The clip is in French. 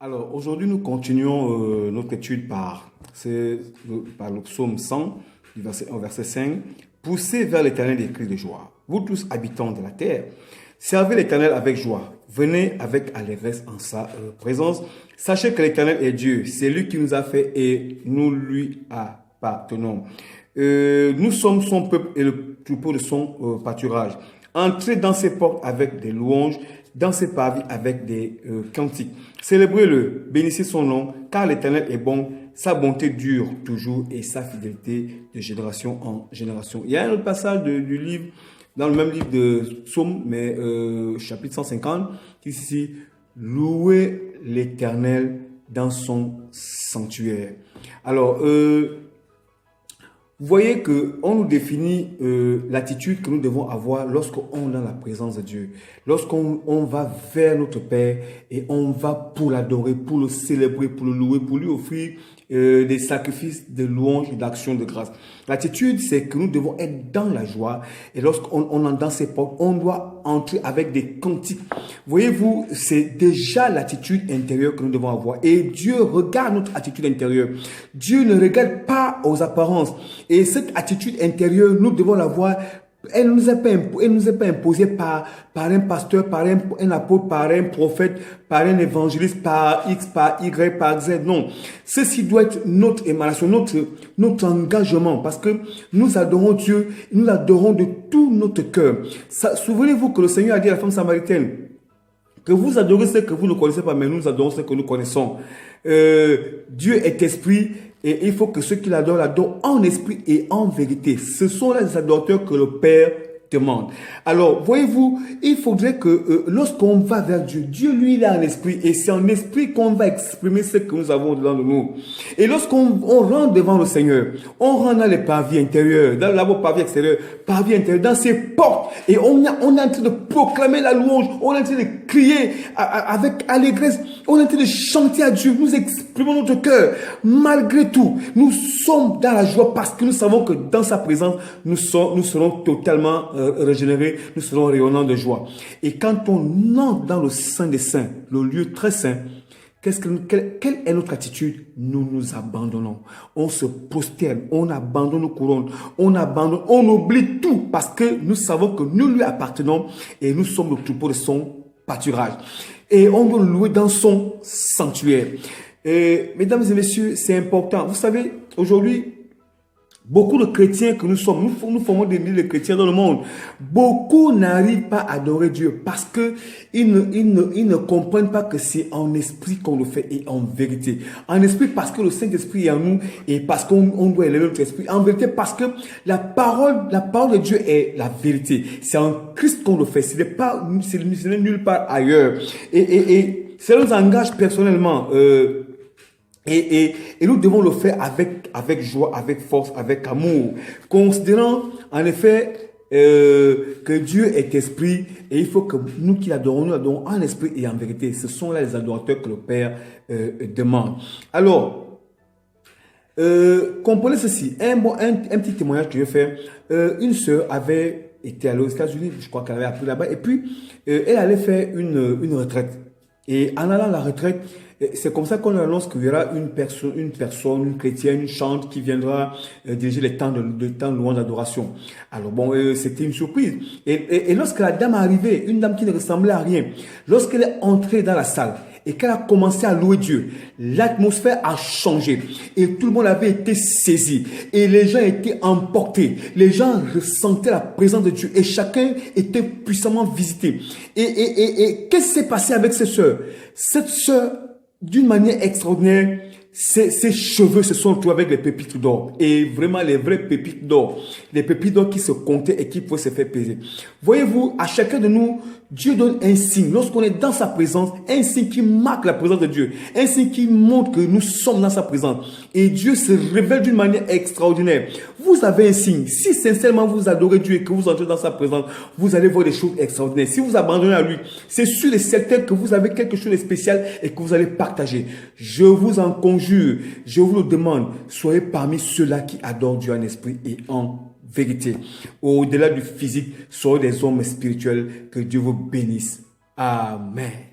Alors, aujourd'hui, nous continuons notre étude par le psaume 100, du verset 1 au verset 5. Poussez vers l'Éternel des cris de joie. Vous tous habitants de la terre, servez l'Éternel avec joie. Venez avec allégresse en sa présence. Sachez que l'Éternel est Dieu. C'est lui qui nous a fait et nous lui appartenons. Nous sommes son peuple et le troupeau de son pâturage. Entrez dans ses portes avec des louanges, dans ses parvis avec des cantiques. Célébrez-le, bénissez son nom, car l'Éternel est bon, sa bonté dure toujours et sa fidélité de génération en génération. Il y a un autre passage du livre, dans le même livre de Psaume, mais chapitre 150, qui dit ici, louez l'Éternel dans son sanctuaire. Alors, vous voyez qu'on nous définit l'attitude que nous devons avoir lorsqu'on est dans la présence de Dieu. Lorsqu'on va vers notre Père et on va pour l'adorer, pour le célébrer, pour le louer, pour lui offrir des sacrifices de louange et d'action de grâce. L'attitude, c'est que nous devons être dans la joie et lorsqu'on entre dans ses portes, on doit entrer avec des cantiques. Voyez-vous, c'est déjà l'attitude intérieure que nous devons avoir. Et Dieu regarde notre attitude intérieure. Dieu ne regarde pas aux apparences. Et cette attitude intérieure, nous devons l'avoir. Elle ne nous est pas imposée par un pasteur, par un apôtre, par un prophète, par un évangéliste, par X, par Y, par Z. Non. Ceci doit être notre émanation, notre engagement, parce que nous adorons Dieu, nous l'adorons de tout notre cœur. Souvenez-vous que le Seigneur a dit à la femme samaritaine, que vous adorez ce que vous ne connaissez pas, mais nous adorons ce que nous connaissons. Dieu est esprit et il faut que ceux qui l'adorent en esprit et en vérité. Ce sont les adorateurs que le Père demande. Alors, voyez-vous, il faudrait que lorsqu'on va vers Dieu, Dieu lui il est en esprit et c'est en esprit qu'on va exprimer ce que nous avons dedans de nous. Et lorsqu'on rentre devant le Seigneur, on rentre dans les parvis intérieurs, dans la parvis extérieur, parvis intérieur, dans ses portes et on est en train de proclamer la louange, on est en train de crier avec allégresse, on est en train de chanter à Dieu, nous exprimons notre cœur. Malgré tout, nous sommes dans la joie parce que nous savons que dans sa présence, nous serons totalement régénérés, nous serons rayonnants de joie. Et quand on entre dans le Saint des Saints, le lieu très saint, quelle est notre attitude? Nous nous abandonnons. On se prosterne, on abandonne nos couronnes, on oublie tout parce que nous savons que nous lui appartenons et nous sommes le troupeau de son pâturage. Et on doit le louer dans son sanctuaire. Et, mesdames et messieurs, c'est important. Vous savez, aujourd'hui, beaucoup de chrétiens que nous sommes, nous formons des milliers de chrétiens dans le monde. Beaucoup n'arrivent pas à adorer Dieu parce que ils ne comprennent pas que c'est en esprit qu'on le fait et en vérité. En esprit parce que le Saint-Esprit est en nous et parce qu'on doit élever notre esprit. En vérité parce que la parole de Dieu est la vérité. C'est en Christ qu'on le fait. Ce n'est nulle part ailleurs. Et ça nous engage personnellement. Et nous devons le faire avec joie, avec force, avec amour. Considérant en effet que Dieu est esprit et il faut que nous qui l'adorons, nous l'adorons en esprit et en vérité. Ce sont là les adorateurs que le Père demande. Alors, comprenez ceci. Un petit témoignage que je vais faire. Une sœur avait été allée aux États-Unis, je crois qu'elle avait appris là-bas, et puis elle allait faire une retraite. Et en allant à la retraite, c'est comme ça qu'on annonce qu'il y aura une personne chrétienne, une chante qui viendra diriger les temps de louange d'adoration. Alors bon, c'était une surprise. Et lorsque la dame est arrivée, une dame qui ne ressemblait à rien, lorsqu'elle est entrée dans la salle et qu'elle a commencé à louer Dieu, l'atmosphère a changé et tout le monde avait été saisi et les gens étaient emportés. Les gens ressentaient la présence de Dieu et chacun était puissamment visité. Et qu'est-ce qui s'est passé avec cette sœur? Cette sœur, d'une manière extraordinaire, ses cheveux se sont retrouvés avec les pépites d'or. Et vraiment les vraies pépites d'or. Les pépites d'or qui se comptaient et qui pouvaient se faire peser. Voyez-vous, à chacun de nous, Dieu donne un signe. Lorsqu'on est dans sa présence, un signe qui marque la présence de Dieu. Un signe qui montre que nous sommes dans sa présence. Et Dieu se révèle d'une manière extraordinaire. Vous avez un signe. Si sincèrement vous adorez Dieu et que vous entrez dans sa présence, vous allez voir des choses extraordinaires. Si vous abandonnez à lui, c'est sûr et certain que vous avez quelque chose de spécial et que vous allez partager. Je vous en conjure, je vous le demande, soyez parmi ceux-là qui adorent Dieu en esprit et en vérité. Au-delà du physique, soyez des hommes spirituels. Que Dieu vous bénisse. Amen.